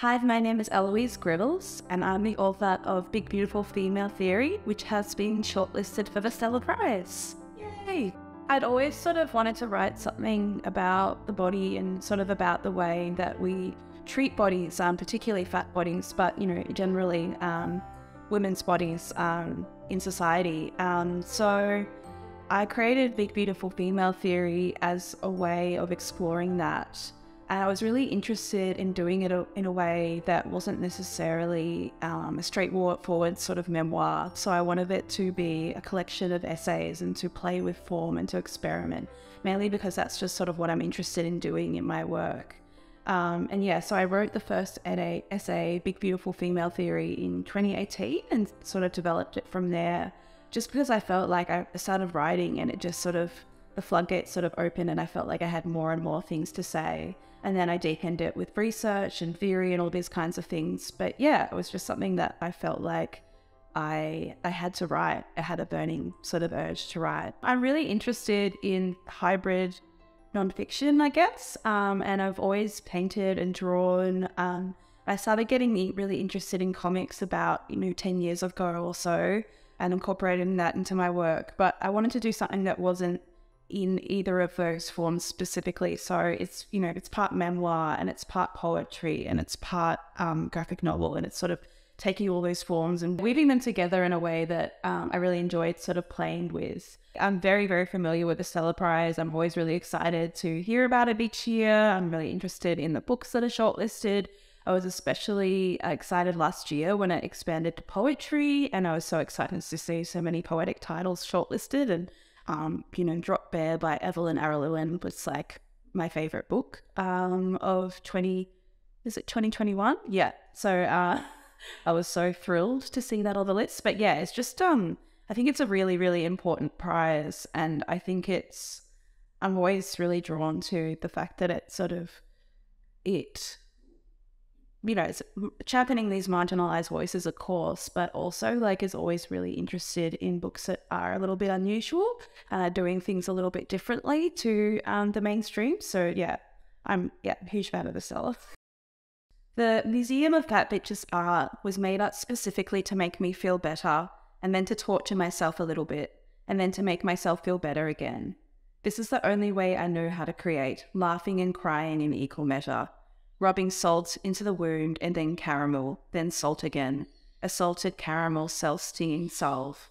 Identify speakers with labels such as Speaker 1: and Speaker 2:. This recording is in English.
Speaker 1: Hi, my name is Eloise Gribbles, and I'm the author of Big Beautiful Female Theory, which has been shortlisted for the Stella Prize. Yay! I'd always sort of wanted to write something about the body and sort of about the way that we treat bodies, particularly fat bodies, but, generally women's bodies in society. So I created Big Beautiful Female Theory as a way of exploring that. And I was really interested in doing it in a way that wasn't necessarily a straightforward sort of memoir. So I wanted it to be a collection of essays and to play with form and to experiment, mainly because that's just sort of what I'm interested in doing in my work. So I wrote the first essay, Big Beautiful Female Theory, in 2018 and sort of developed it from there, just because I felt like I started writing and it just sort of, the floodgates sort of opened and I felt like I had more and more things to say. And then I deepened it with research and theory and all these kinds of things. But yeah, it was just something that I felt like I had to write. I had a burning sort of urge to write. I'm really interested in hybrid nonfiction, I guess. And I've always painted and drawn. I started getting really interested in comics about, 10 years ago or so, and incorporating that into my work. But I wanted to do something that wasn't in either of those forms specifically. So it's, it's part memoir and it's part poetry and it's part graphic novel, and it's sort of taking all those forms and weaving them together in a way that I really enjoyed sort of playing with. I'm very, very familiar with the Stella Prize. I'm always really excited to hear about it each year. I'm really interested in the books that are shortlisted. I was especially excited last year when it expanded to poetry, and I was so excited to see so many poetic titles shortlisted. And Drop Bear by Evelyn Araluen was like my favorite book of 2021? Yeah. So I was so thrilled to see that on the list. But yeah, it's just, I think it's a really, really important prize. And I think I'm always really drawn to the fact that it's championing these marginalized voices, of course, but also is always really interested in books that are a little bit unusual, doing things a little bit differently to the mainstream. So yeah, I'm a huge fan of the Stella. The Museum of Fat Bitches art was made up specifically to make me feel better, and then to torture myself a little bit, and then to make myself feel better again. This is the only way I know how to create, laughing and crying in equal measure. Rubbing salt into the wound and then caramel, then salt again. A salted caramel self-stinging salve.